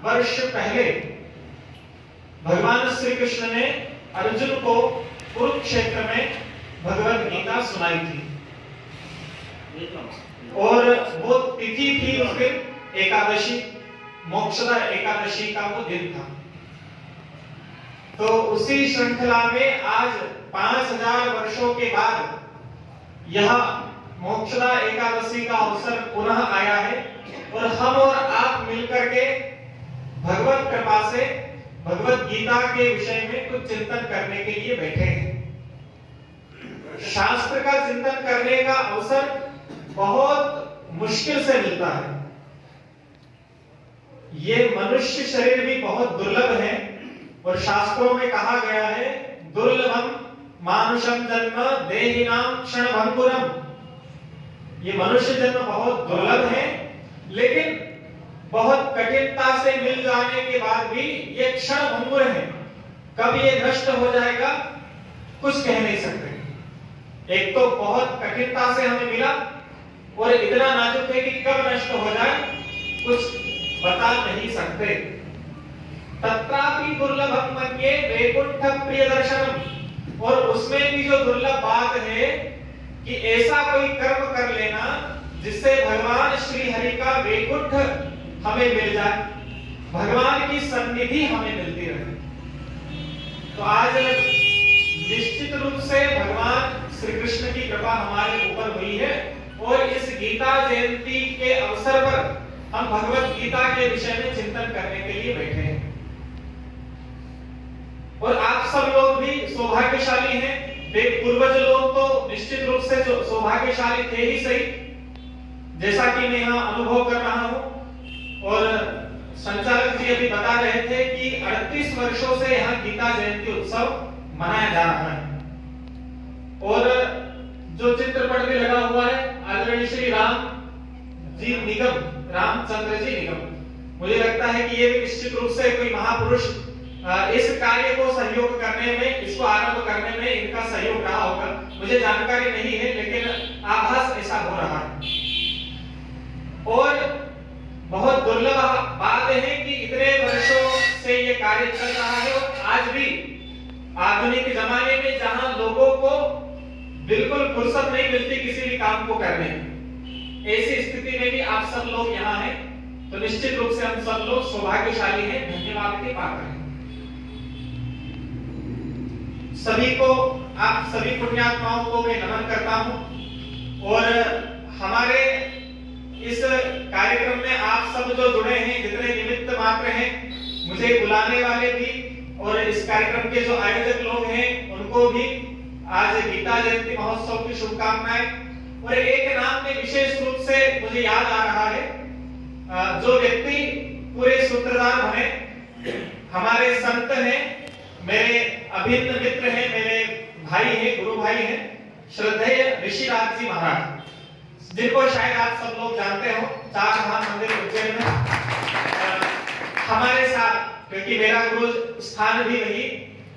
वर्ष पहले भगवान श्री कृष्ण ने अर्जुन को कुरुक्षेत्र में भगवत गीता सुनाई थी और वो तिथि थी उस दिन एकादशी, मोक्षदा एकादशी का वो दिन था। तो उसी श्रृंखला में आज 5000 वर्षों के बाद यह मोक्षदा एकादशी का अवसर पुनः आया है और हम और आप मिलकर के भगवत कृपा से भगवत गीता के विषय में कुछ चिंतन करने के लिए बैठे हैं। शास्त्र का चिंतन करने का अवसर बहुत मुश्किल से मिलता है। ये मनुष्य शरीर भी बहुत दुर्लभ है और शास्त्रों में कहा गया है दुर्लभम मानुषम जन्म देहिनाम क्षणभंगुरम। ये मनुष्य जन्म बहुत दुर्लभ है, लेकिन बहुत कठिनता से मिल जाने के बाद भी ये क्षणभंगुर है। कब ये नष्ट हो जाएगा कुछ कह नहीं सकते। एक तो बहुत कठिनता से हमें मिला और इतना नाजुक है कि कब नष्ट हो जाए कुछ बता नहीं सकते। तत्रापि दुर्लभम मन्ये वैकुंठ प्रिय दर्शनम। और उसमें भी जो दुर्लभ बात है कि ऐसा कोई कर्म कर लेना जिससे भगवान श्री हरि का वैकुंठ हमें मिल जाए, भगवान की सन्निधि हमें मिलती रहे। तो आज निश्चित रूप से भगवान श्री कृष्ण की कृपा हमारे ऊपर हुई है और इस गीता जयंती के अवसर पर हम भगवत गीता के विषय में चिंतन करने के लिए बैठे हैं। और आप सब लोग भी सौभाग्यशाली हैं। पूर्वज लोग तो निश्चित रूप से सौभाग्यशाली थे ही सही, जैसा कि मैं यहाँ अनुभव कर रहा हूँ। और संचालक जी अभी बता रहे थे कि 38 वर्षों से यहाँ गीता जयंती उत्सव मनाया जा रहा है। और जो चित्रपट भी लगा हुआ है आदरणीय श्री राम जी निगम, रामचंद्र जी निगम, मुझे लगता है कि ये भी निश्चित रूप से कोई महापुरुष इस कार्य को सहयोग करने में, इसको आरंभ करने में इनका सहयोग रहा होगा। मुझे जानकारी नहीं है, लेकिन आभास ऐसा हो रहा है। और बहुत दुर्लभ बात है कि इतने वर्षों से ये कार्य चल रहा है और आज भी आधुनिक जमाने में जहां लोगों को बिल्कुल फुर्सत नहीं मिलती किसी भी काम को करने में, ऐसी स्थिति में भी आप सब लोग यहाँ हैं। तो निश्चित रूप से हम सब लोग सौभाग्यशाली हैं, धन्यवाद के पात्र हैं। सभी को, आप सभी पुण्यात्माओं को मैं नमन करता हूं। और हमारे इस कार्यक्रम में आप सब जो जुड़े हैं, जितने निमित्त मात्र हैं, मुझे बुलाने वाले भी और इस कार्यक्रम के जो आयोजक लोग हैं उनको भी आज गीता जयंती महोत्सव की शुभकामनाएं। और एक नाम में विशेष रूप से मुझे याद आ रहा है, जो व्यक्ति पूरे सूत्रधार बने, हमारे संत हैं, मेरे अभिन्न मित्र हैं, मेरे भाई हैं, गुरु भाई हैं, श्रद्धेय ऋषिराज जी महाराज, जिनको शायद आप सब लोग जानते हो। 4 धाम मंदिर उज्जैन में हमारे साथ, क्योंकि मेरा गुरु स्थान भी वही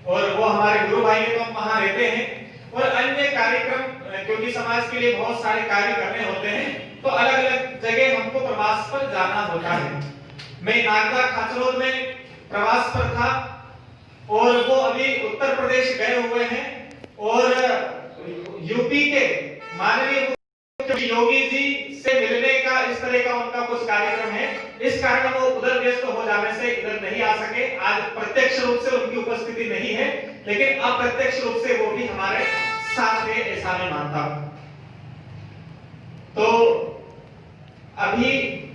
और वो हमारे गुरु भाई हैं, तो हम वहां रहते हैं। और अन्य कार्यक्रम, क्योंकि समाज के लिए बहुत सारे कार्य करने होते हैं, तो अलग अलग जगह हमको प्रवास पर जाना होता है। मैं नागदा खाचरोद में प्रवास पर था और वो अभी उत्तर प्रदेश गए हुए हैं और यूपी के माननीय योगी जी से मिलने का इस तरह का उनका कुछ कार्यक्रम है। इस कारण वो उधर व्यस्त हो जाने से इधर नहीं आ सके। आज प्रत्यक्ष रूप से उनकी उपस्थिति नहीं है, लेकिन अप्रत्यक्ष रूप से वो भी हमारे साथ है, ऐसा मैं मानता हूं। तो अभी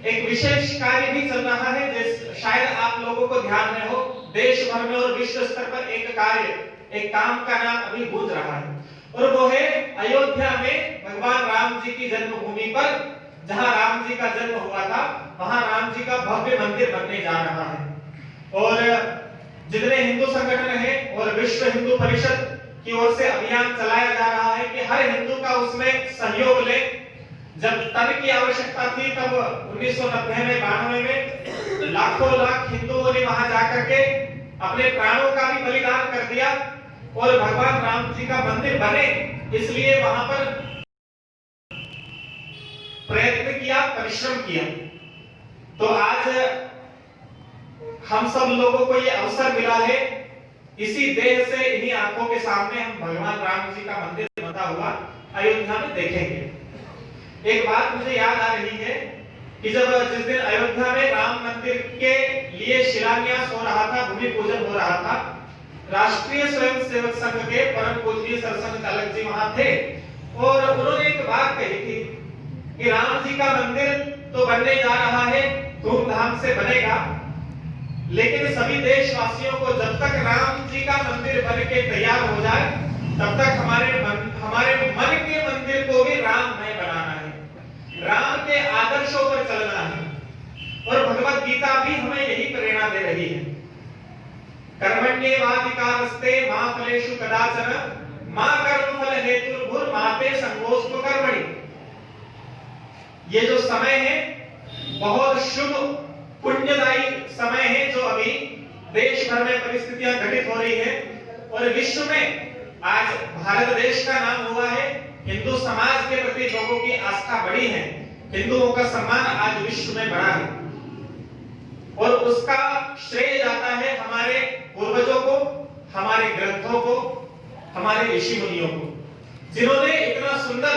एक विशेष कार्य भी चल रहा है, जैसे शायद आप लोगों को ध्यान में हो, देश भर में और विश्व स्तर पर एक कार्य, एक काम का नाम अभी गूंज रहा है और वो है अयोध्या में भगवान राम जी की जन्मभूमि पर, जहां राम जी का जन्म हुआ था, वहां राम जी का भव्य मंदिर बनने जा रहा है। और जितने हिंदू संगठन हैं और विश्व हिंदू परिषद की ओर से अभियान चलाया जा रहा है कि हर हिंदू का उसमें सहयोग ले। जब तन की आवश्यकता थी तब 1990 में 92 में लाखों लाख हिंदुओं ने वहां जाकर के अपने प्राणों का भी बलिदान कर दिया और भगवान राम जी का मंदिर बने, इसलिए वहां पर प्रयत्न किया, परिश्रम किया। तो आज हम सब लोगों को ये अवसर मिला है, इसी देह से इन्हीं आंखों के सामने हम भगवान राम जी का मंदिर बनता हुआ अयोध्या में देखेंगे। एक बात मुझे याद आ रही है कि जिस दिन अयोध्या में राम मंदिर के लिए शिलान्यास हो रहा था, भूमि पूजन हो रहा था, राष्ट्रीय स्वयंसेवक संघ के परम पूजनीय सरसंघ चालक जी वहां थे और उन्होंने एक बात कही थी कि राम जी का मंदिर तो बनने जा रहा है, धूमधाम से बनेगा, लेकिन सभी देशवासियों को जब तक राम जी का मंदिर बन के तैयार हो जाए तब तक हमारे मन के मंदिर को भी राममय बनाना है, राम के आदर्शों पर चलना है। और भगवत गीता भी हमें यही प्रेरणा दे रही है। कर्मण्येवाधिकारस्ते मा फलेषु कदाचन मा कर्मफल हेतुर्भुर् माते संगोस्तु कर्मणि। ये जो समय है बहुत शुभ पुण्यदायी समय है जो अभी देश भर में परिस्थितियां घटित हो रही है और विश्व में आज भारत देश का नाम हुआ है, हिंदू समाज के प्रति लोगों की आस्था बढ़ी है, हिंदुओं का सम्मान आज विश्व में बढ़ा है और उसका श्रेय जाता है हमारे पूर्वजों को, हमारे ग्रंथों को, हमारे ऋषि मुनियों को, जिन्होंने इतना सुंदर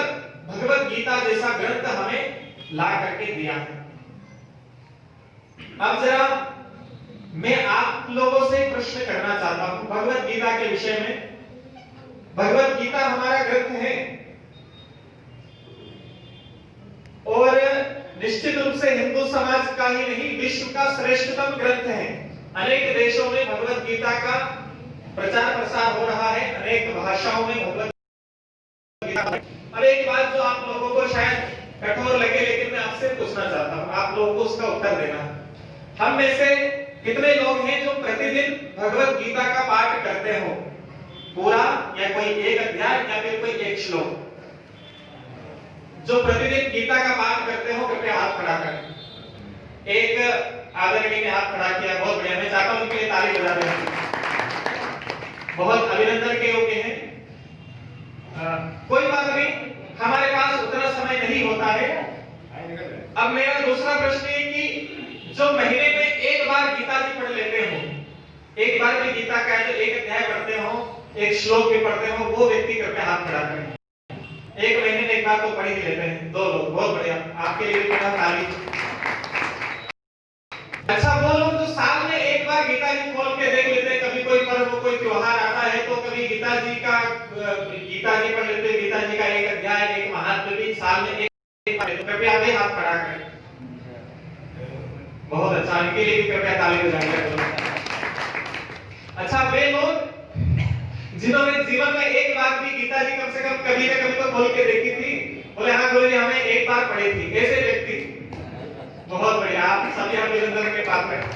भगवत गीता जैसा ग्रंथ हमें ला करके दिया है। अब जरा मैं आप लोगों से प्रश्न करना चाहता हूं भगवत गीता के विषय में। भगवत गीता हमारा ग्रंथ है और निश्चित रूप से हिंदू समाज का ही नहीं विश्व का श्रेष्ठतम ग्रंथ है। अनेक देशों में भगवत गीता का प्रचार प्रसार हो रहा है, अनेक भाषाओं में भगवत गीता। अब एक बात जो आप लोगों को शायद कठोर लगे, लेकिन मैं आपसे पूछना चाहता हूं, आप लोगों को उसका उत्तर देना। हम में से कितने लोग हैं जो प्रतिदिन भगवत गीता का पाठ करते हो, पूरा या कोई एक अध्याय या फिर कोई एक श्लोक? जो प्रतिदिन गीता का पाठ करते हो कृपया हाथ खड़ा करें। एक आदरणीय ने हाथ खड़ा किया, बहुत बढ़िया, मैं चाहता हूं उनके लिए ताली बजा दें, बहुत अभिनंदन के योग्य हैं। कोई बात नहीं, हमारे पास उतना समय नहीं होता है। अब मेरा दूसरा प्रश्न है कि जो महीने में एक बार गीता जी पढ़ लेते हो, एक बार भी गीता का जो एक अध्याय पढ़ते हो, एक श्लोक भी पढ़ते हो, वो व्यक्ति कृपया हाथ खड़ा करें। एक महीने में एक बार तो पढ़ ही लेते हैं, 2 लोग, बहुत बढ़िया, आपके लिए भी ताली। अच्छा, वो लोग जो साल में एक बार गीता जी खोल के देख लेते हैं, कभी कोई पर्व कोई त्योहार आता है तो कभी गीता जी पढ़ लेते हैं, गीता जी का एक अध्याय एक महात्म्य भी साल में एक बार, तो कृपया आगे हाथ खड़ा करें। बहुत अच्छा, इनके लिए भी कृपया ताली बजाइए। अच्छा, वे लोग जिन्होंने जीवन में एक बार भी गीता जी कम से कम कभी ना कभी तो खोल के देखी थी, बोले हाँ गुरु जी हमने एक बार पढ़ी थी, ऐसे व्यक्ति? बहुत बढ़िया, आप सभी अभिनंदन के पात्र हैं।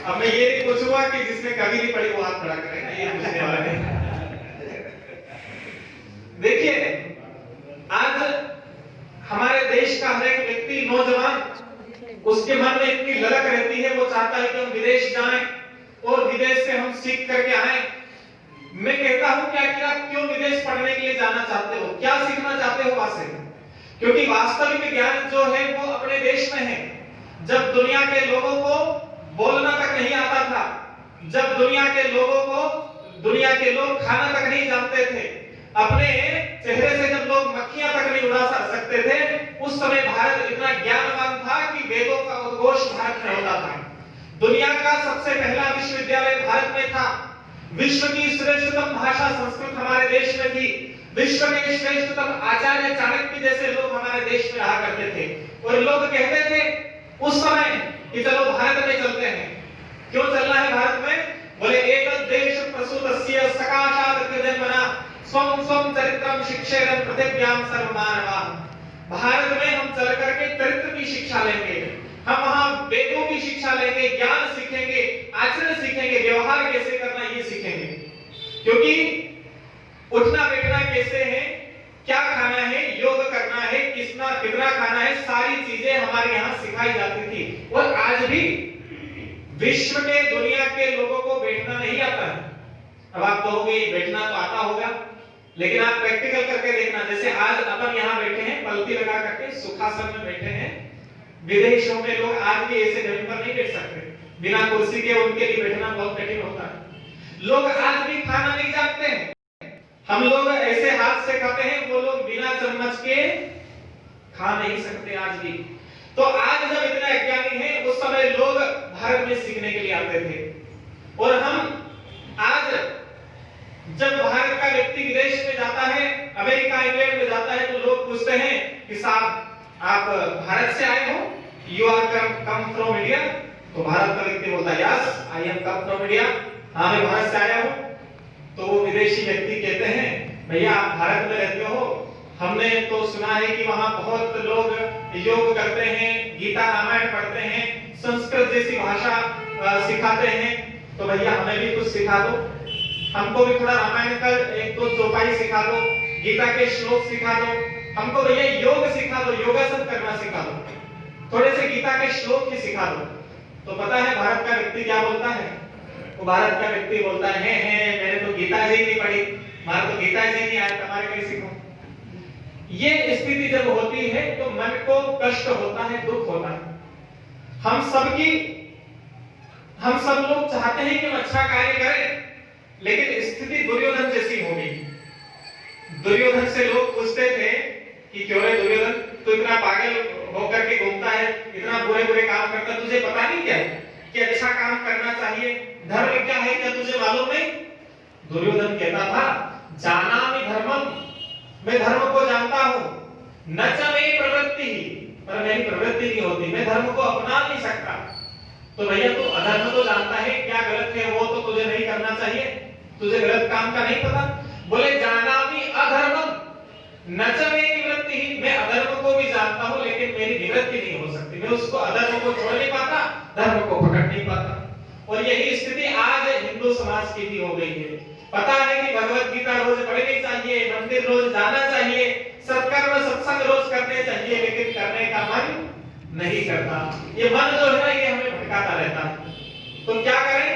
अब मैं ये नहीं पूछूंगा कि जिसने कभी नहीं पढ़ी वो हाथ खड़ा करेगा, ये पूछने वाला है। देखिए, आज हमारे देश का हर एक व्यक्ति, नौजवान, उसके मन में इतनी ललक रहती है, वो चाहता है कि हम विदेश जाएं और विदेश से हम सीख करके आए। मैं कहता हूं कि आप क्यों विदेश पढ़ने के लिए जाना चाहते हो, क्या सीखना चाहते हो वहां से? क्योंकि वास्तविक ज्ञान जो है वो अपने देश में है। जब दुनिया के लोगों को बोलना तक नहीं आता था, जब दुनिया के लोग खाना तक नहीं जानते थे, अपने चेहरे से जब लोग मक्खियां तक नहीं उड़ा सकते थे, उस समय भारत इतना ज्ञानवान था कि वेदों का उद्घोष भारत में होता था। दुनिया का सबसे पहला विश्वविद्यालय भारत में था, विश्व की श्रेष्ठतम भाषा संस्कृत हमारे देश में थी, विश्व के श्रेष्ठतम आचार्य चाणक्य जैसे लोग हमारे देश में रहा करते थे। और लोग कहते थे उस समय कि चलो भारत में चलते हैं। क्यों चलना है भारत में? बोले एतद् देश प्रसूतस्य सकाशात् जन्मना स्वं स्वं चरित्रम शिक्षेरन् पृथिव्यां सर्वमानवाः। भारत में हम चल करके चरित्र की शिक्षा लेंगे, हम वहां वेदों की शिक्षा लेंगे, ज्ञान सीखेंगे, आचरण सीखेंगे, व्यवहार कैसे करना ये सीखेंगे। क्योंकि उठना बैठना कैसे है, क्या खाना है, योग करना है, कितना खाना है, सारी चीजें हमारे यहाँ सिखाई जाती थी। और आज भी विश्व के दुनिया के लोगों को बैठना नहीं आता है। अब आप कहोगे बैठना तो आता होगा, लेकिन आप प्रैक्टिकल करके देखना। जैसे आज अपन यहाँ बैठे हैं, पलती लगा करके सुखासन में बैठे हैं, विदेशों में लोग आज भी ऐसे जमीन पर नहीं बैठ सकते। बिना कुर्सी के उनके लिए बैठना बहुत कठिन होता है। लोग आज भी खाना नहीं जानते हैं। हम लोग ऐसे हाथ से खाते हैं, वो लोग बिना चम्मच के खा नहीं सकते आज भी। तो आज जब इतने अज्ञानी हैं, उस समय लोग भारत में सीखने के लिए आते थे। और हम आज जब भारत का व्यक्ति विदेश में जाता है, अमेरिका इंग्लैंड में जाता है, तो लोग पूछते हैं कि साहब आप भारत से आए हो, you are come from India? तो भारत का व्यक्ति बोलता है yes I am come from India, हाँ मैं भारत से आया हूं। तो वो विदेशी व्यक्ति कहते हैं भैया आप भारत में रहते हो, हमने तो सुना है कि वहां बहुत लोग योग करते हैं, गीता रामायण पढ़ते हैं, संस्कृत जैसी भाषा सिखाते हैं, तो भैया हमें भी कुछ सिखा दो, हमको भी थोड़ा रामायण का एक दो चौपाई सिखा दो, गीता के श्लोक सिखा दो, हमको भैया योग सिखा दो, योगासन करना सिखा दो, थोड़े से गीता के श्लोक ही सिखा दो। तो पता है भारत का व्यक्ति क्या बोलता है? वो भारत का व्यक्ति बोलता है मैंने तो गीता जी नहीं पढ़ी, मार तो गीता जी नहीं आया, तुम्हारे कैसे सीखूं? ये स्थिति जब होती है तो मन को कष्ट होता है, दुख होता है। हम सब लोग चाहते हैं कि हम अच्छा कार्य करें, लेकिन स्थिति दुर्योधन जैसी हो गई। दुर्योधन से लोग पूछते थे कि क्यों रे दुर्योधन, तू इतना पागल होकर के घूमता है, इतना बुरे बुरे काम करता, तुझे पता नहीं क्या कि अच्छा काम करना चाहिए, धर्म क्या है, क्या तुझे मालूम नहीं? दुर्योधन कहता था जानामि धर्मम, मैं धर्म को जानता हूं, न च मे प्रवृत्ति, पर मेरी प्रवृत्ति नहीं होती, मैं धर्म को अपना नहीं सकता। तो भैया तू अधर्म तो जानता है, क्या गलत है वो तो तुझे नहीं करना चाहिए, तुझे गलत काम का नहीं पता? बोले जानामि अधर्मम न च मे निवृत्ति, मैं अधर्म को भी जानता हूं लेकिन मेरी निवृत्ति नहीं हो सकती, मैं उसको अधर्म को छोड़ नहीं पाता, धर्म को पकड़ नहीं पाता। और यही स्थिति आज हिंदू समाज की भी हो गई है। पता है कि भगवत गीता रोज पढ़नी चाहिए, मंदिर रोज जाना चाहिए, सत्कर्म सत्संग रोज करने चाहिए, लेकिन करने का मन नहीं करता। ये मन जो है ये हमें भटकाता रहता है। तो क्या करें?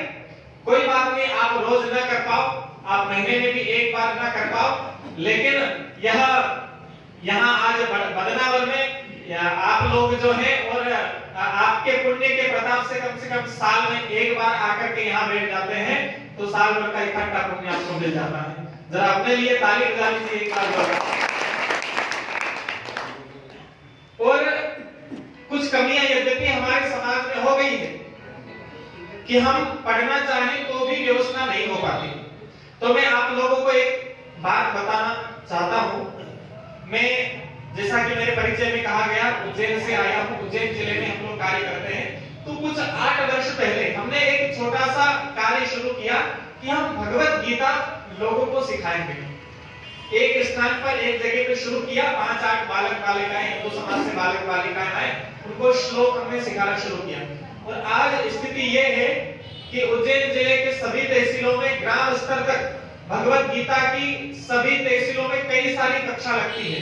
कोई बात नहीं, आप रोज ना कर पाओ, आप महीने में भी एक बार ना कर पाओ, लेकिन यहाँ आज बदनावर में आप लोग जो है और आपके पुण्य के प्रताप से कम साल में एक बार आकर के यहाँ बैठ जाते हैं, तो साल भर का इकट्ठा पुण्य आपको मिल जाता है। जरा अपने लिए ताली बजा लीजिए एक बार। और कुछ कमियां यद्यपि हमारे समाज में हो गई है कि हम पढ़ना चाहें तो भी व्यवस्था नहीं हो पाती। तो मैं आप लोगों को एक बात बताना चाहता हूं। मैं जैसा कि मेरे परिचय में कहा गया, उज्जैन से आया हूं, उज्जैन जिले में हम लोग कार्य करते हैं। तो कुछ 8 वर्ष पहले हमने एक छोटा सा कार्य शुरू किया कि हम भगवत गीता लोगों को सिखाएंगे। एक स्थान पर एक जगह पे शुरू किया, 5-8 बालक बालिकाएं, हिंदू समाज से बालक बालिकाएं आए, उनको श्लोक हमने सिखाना शुरू किया। और आज स्थिति ये है कि उज्जैन जिले के सभी तहसीलों में ग्राम स्तर तक भगवत गीता की सभी तहसीलों में कई सारी कक्षा लगती है।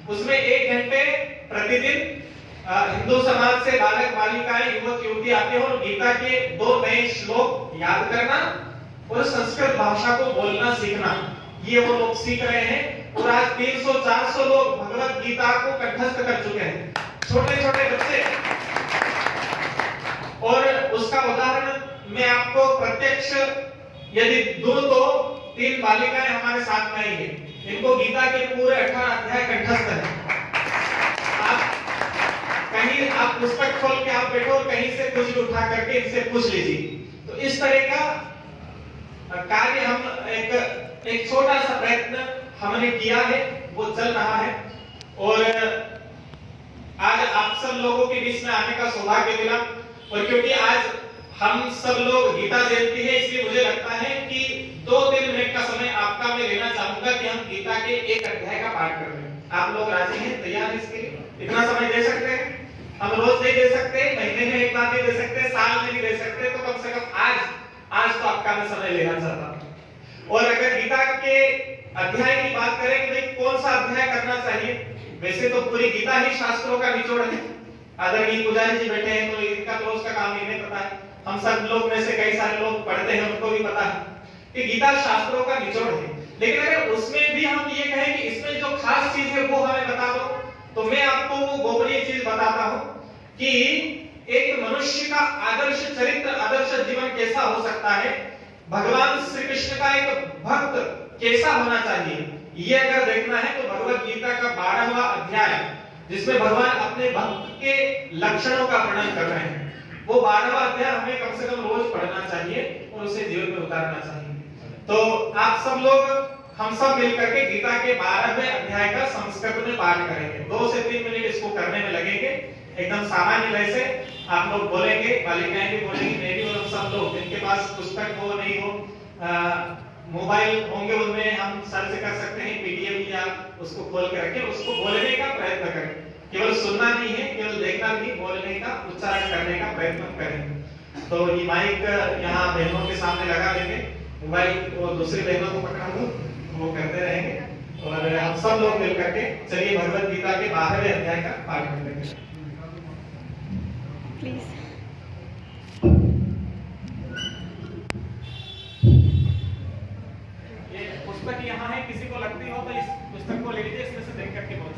उसमें 1 घंटे प्रतिदिन हिंदू समाज से बालक बालिकाएं युवक युवती आते हैं और गीता के 2 नए श्लोक याद करना और संस्कृत भाषा को बोलना सीखना, ये वो लोग सीख रहे हैं। और आज 300-400 लोग भगवत गीता को कंठस्थ कर चुके हैं, छोटे छोटे बच्चे। और उसका उदाहरण मैं आपको प्रत्यक्ष यदि दूं तो 3 बालिकाएं हमारे साथ में आई है, इनको गीता के पूरे 18 अध्याय कंठस्थ है। कहीं आप पुस्तक खोल के आप बैठो और कहीं से कुछ उठा करके इनसे पूछ लीजिए। तो इस तरह का कार्य हम एक छोटा सा प्रयत्न हमने किया है, वो चल रहा है। और आज आप सब लोगों के बीच में आने का सौभाग्य मिला। और क्योंकि आज हम सब लोग गीता जयंती है, इसलिए मुझे लगता है कि 2-3 मिनट का समय आपका मैं लेना चाहूंगा कि हम गीता के एक अध्याय का पाठ कर रहे हैं। आप लोग राजी हैं, तैयार हैं इसके लिए? इतना समय दे सकते हैं? हम रोज नहीं दे सकते, महीने में एक बार नहीं दे सकते, साल में नहीं दे सकते, तो कम से कम आज तो आपका मैं समय लेना चाहता हूं। और अगर गीता के अध्याय की बात करें कि भाई कौन सा अध्याय करना चाहिए, वैसे तो पूरी गीता ही शास्त्रों का निचोड़ है। आदरणीय पुजारी जी बैठे हैं तो इनका तो रोज का काम इन्हें पता है, हम सब लोग में से कई सारे लोग पढ़ते हैं, उनको भी पता है कि गीता शास्त्रों का निचोड़ है। लेकिन अगर उसमें भी हम ये कहें कि इसमें जो खास चीज है वो हमें बता दो, तो मैं आपको वो गोपनीय चीज बताता हूं कि एक मनुष्य का आदर्श चरित्र, आदर्श होता है भगवान श्री कृष्ण का एक भक्त कैसा होना चाहिए, ये अगर देखना है तो भगवत गीता का 12वां अध्याय जिसमें भगवान अपने भक्त के लक्षणों का वर्णन कर रहे हैं, वो 12वां अध्याय हमें कम से कम रोज पढ़ना चाहिए और उसे जीवन में उतारना चाहिए। तो आप सब लोग, हम सब मिलकर के गीता के 12वें अध्याय का संस्कृत में पाठ करेंगे। 2 से 3 मिनट इसको करने में लगेंगे, एकदम सामान्य लय से आप लोग बोलेंगे, बालिकाएं भी बोलेंगी, मैं भी, और सब लोग जिनके पास पुस्तक हो नहीं हो, मोबाइल होंगे उनमें हम सर्च कर सकते हैं पीडीएफ या उसको खोल के रखें, उसको बोलने का प्रयत्न करें, केवल सुनना नहीं है, केवल देखना नहीं, बोलने का, उच्चारण करने का प्रयत्न करें। तो ये माइक यहाँ बहनों के सामने लगा देंगे, मोबाइल वो दूसरी बहनों को पकड़ा दो, वो करते रहेंगे और हम सब लोग मिलकर के चलिए भगवत गीता के 12वें अध्याय का पाठ करेंगे। प्लीज ये पुस्तक यहाँ है, किसी को लगती हो तो इस पुस्तक को ले लीजिए, इसमें से देख करके बोल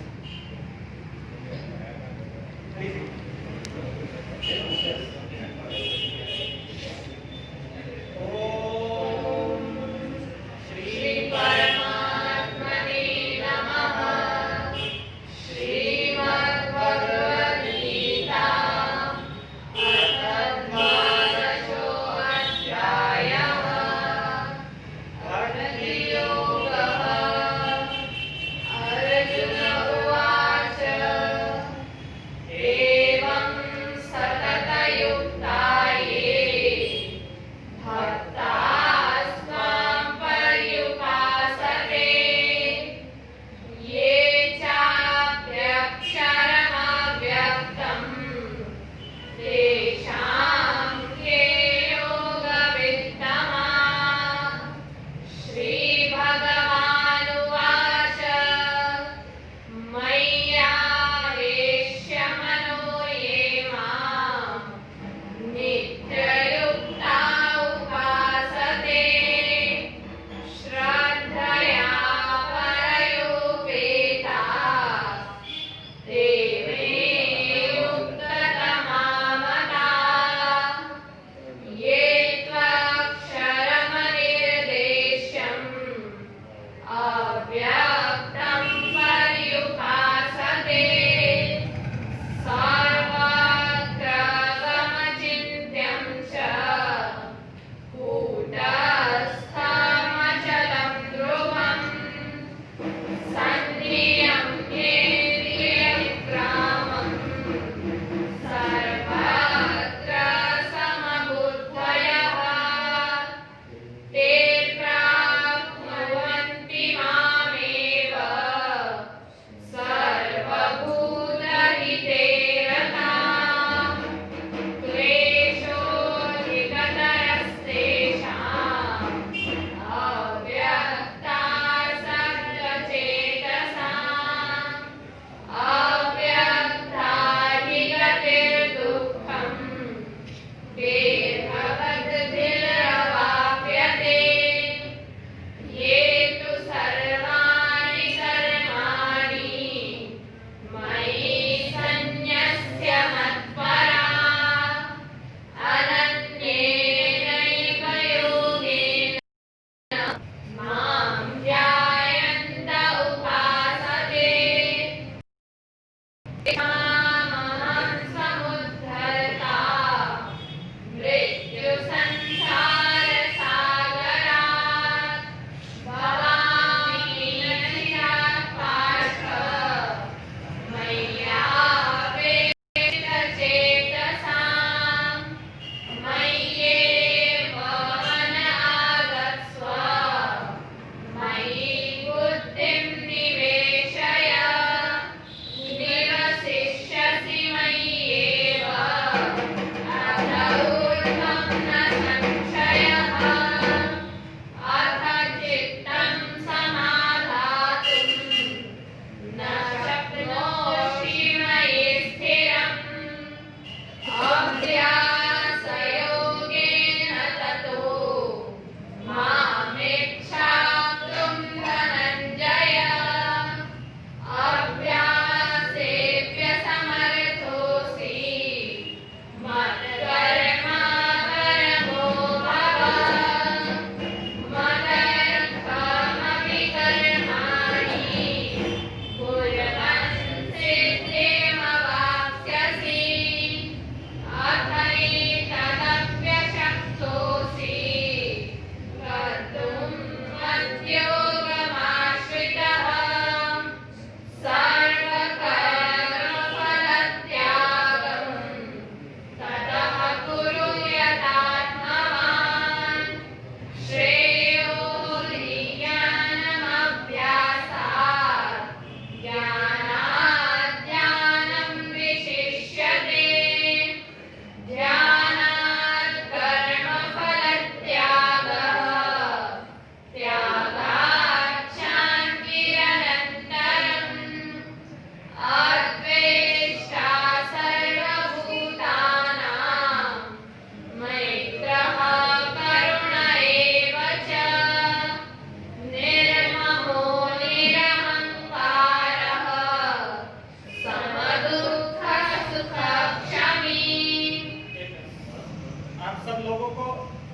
आप सब लोगों को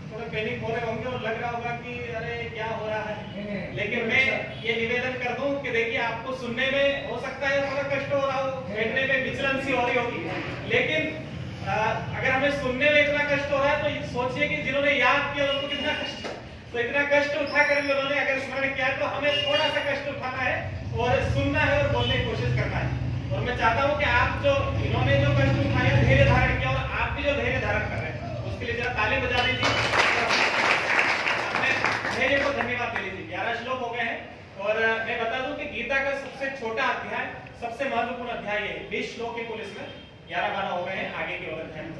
थोड़ा पैनिक हो रहे होंगे और लग रहा होगा कि अरे क्या हो रहा है, लेकिन मैं ये निवेदन कर दूं कि देखिए आपको सुनने में हो सकता है थोड़ा कष्ट हो रहा हो, बैठने में विचलन सी हो रही होगी, लेकिन अगर हमें सुनने में इतना कष्ट हो रहा है तो सोचिए कि जिन्होंने याद किया उनको कितना कष्ट, तो इतना कष्ट उठाकर भी उन्होंने अगर स्मरण किया तो हमें थोड़ा सा कष्ट उठाना है और सुनना है और बोलने की कोशिश करना है। और मैं चाहता हूं कि आप जो इन्होंने जो कष्ट उठाया, धैर्य धारण किया, और आप भी जो धैर्य धारण कर रहे हैं उसके लिए जरा ताली बजा दीजिए, अपने धैर्य को धन्यवाद दे लीजिए। 11 श्लोक हो गए हैं और मैं बता दूं कि गीता का सबसे छोटा अध्याय, सबसे महत्वपूर्ण अध्याय है। 20 श्लोक के कुल इसमें 11 12 हो गए हैं, आगे की ओर अध्याय में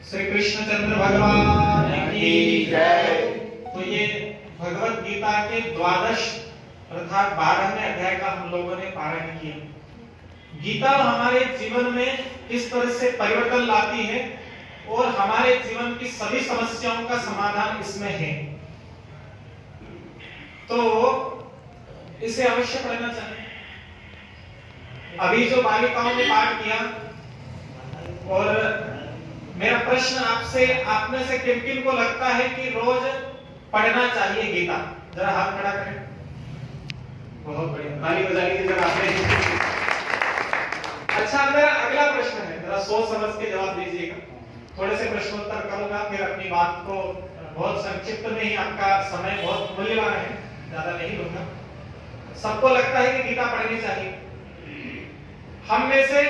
श्री कृष्णचंद्र भगवान की जय। तो ये भगवत गीता के 12 अर्थात 12वें अध्याय का हम लोगों ने पारायण किया। गीता हमारे जीवन में किस तरह से परिवर्तन लाती है और हमारे जीवन की सभी समस्याओं का समाधान इसमें है, तो इसे अवश्य पढ़ना चाहिए। अभी जो बालिकाओं ने पाठ किया, और मेरा प्रश्न आपसे, आप में से किन किन को लगता है कि रोज पढ़ना चाहिए गीता? जरा हाथ खड़ा करें। बहुत बढ़िया, ताली बजा लीजिए जरा आपने। अच्छा, मेरा अगला प्रश्न है, जरा सोच समझ के जवाब दीजिएगा। थोड़े से प्रश्नोत्तर करूंगा, फिर अपनी बात को बहुत संक्षिप्त में ही, आपका समय बहुत मूल्यवान है, ज्यादा नहीं लूंगा। सबको लगता है कि गीता पढ़नी चाहिए। हम में से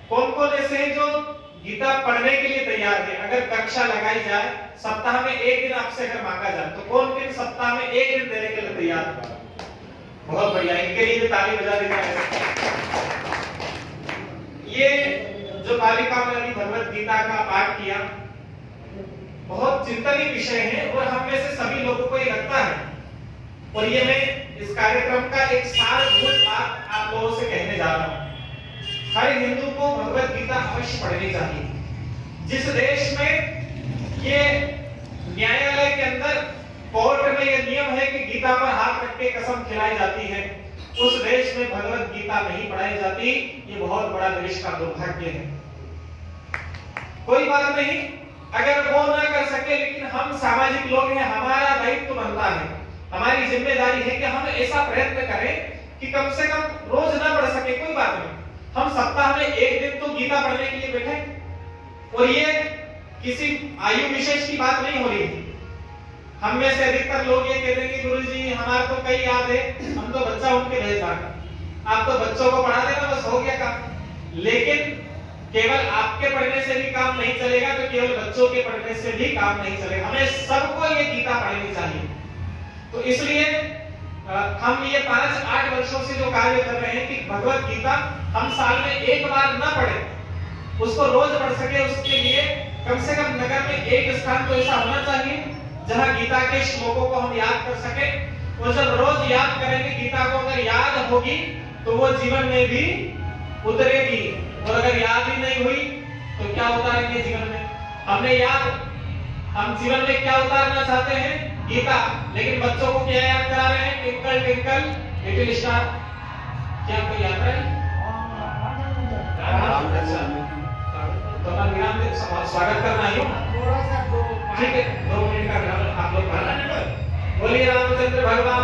कौन कौन ऐसे हैं जो गीता पढ़ने के लिए तैयार है? अगर कक्षा लगाई जाए, सप्ताह में एक दिन आपसे अगर मांगा जाए, तो कौन किन सप्ताह में एक दिन देने के लिए तैयार है? बहुत बढ़िया, इनके लिए भी ताली बजा देना है। ये जो बालिका ने अभी भगवत गीता का पाठ किया, बहुत चिंतनीय विषय है और हम में से सभी लोगों को ये लगता है, और ये मैं इस कार्यक्रम का एक सारभूत बात आप लोगों से कहने जा रहा हूं। हर हिंदू को भगवत गीता अवश्य पढ़नी चाहिए। जिस देश में ये न्यायालय के अंदर कोर्ट में ये नियम है कि गीता पर हाथ रख के कसम खिलाई जाती है, उस देश में भगवत गीता नहीं पढ़ाई जाती, ये बहुत बड़ा देश का दुर्भाग्य है। कोई बात नहीं, अगर वो ना कर सके, लेकिन हम सामाजिक लोग हैं, हमारा दायित्व बनता है, हमारी जिम्मेदारी है कि हम ऐसा प्रयत्न करें कि कम से कम रोज ना पढ़ सके, कोई बात नहीं, हम सप्ताह में एक दिन तो गीता पढ़ने के लिए बैठे। और ये किसी आयु विशेष की बात नहीं हो रही है। हम में से अधिकतर लोग ये कहते हैं कि गुरुजी हमारे तो कई याद है, हम तो बच्चा उनके भेज रहे, आप तो बच्चों को पढ़ा देना बस हो गया काम। लेकिन केवल आपके पढ़ने से भी काम नहीं चलेगा, तो केवल बच्चों के पढ़ने से भी काम नहीं चलेगा, हमें सबको ये गीता पढ़नी चाहिए। तो इसलिए हम ये 5-8 वर्षों से जो कार्य कर रहे हैं कि भगवत गीता हम साल में एक बार ना पढ़े, उसको रोज पढ़ सके, उसके लिए कम से कम नगर में एक स्थान तो ऐसा होना चाहिए जहां गीता के श्लोकों को हम याद कर सके। और जब रोज याद करेंगे गीता को, अगर याद होगी तो वो जीवन में भी उतरेगी, और अगर याद ही नहीं हुई तो क्या उतारेंगे जीवन में? हम जीवन में क्या उतारना चाहते हैं? गीता। लेकिन बच्चों को क्या याद करा रहे हैं? Twinkle twinkle little star. क्या कोई याद है? तो मैं विराम में स्वागत करना ही हूँ, ठीक है, 2 मिनट का विराम आप लोग। बोलिए रामचंद्र भगवान